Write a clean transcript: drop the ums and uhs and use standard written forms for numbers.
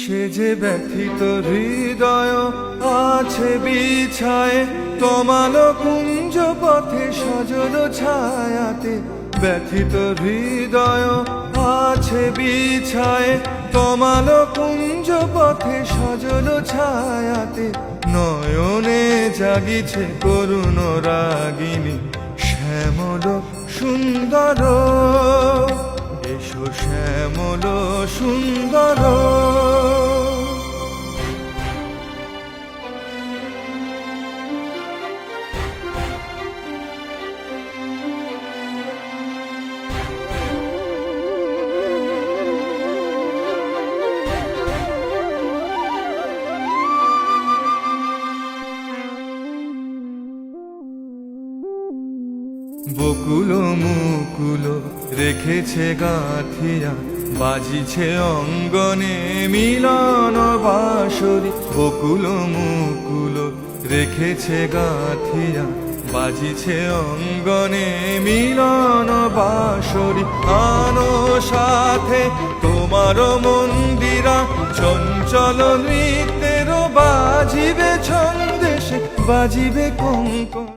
সে যে ব্যথিত হৃদয় আছে বিছায়ে, তমালো কুঞ্জ পথে সজল ছায়াতে। ব্যথিত হৃদয় আছে বিছায়ে, তমালো কুঞ্জ পথে সজল ছায়াতে। নয়নে জাগিছে করুণ রাগিনী, শ্যামল সুন্দর এসো শ্যামল সুন্দর। বকুল মুকুল রেখেছে গাঁথিয়া, বাজিছে অঙ্গনে মিলন বাঁশরি। বকুল মুকুল রেখেছে গাঁথিয়া, বাজিছে অঙ্গনে মিলন বাঁশরি। আনো সাথে তোমার মন্দিরা, চঞ্চল নৃত্যের বাজিবে ছন্দেশে, বাজিবে কঙ্কণ।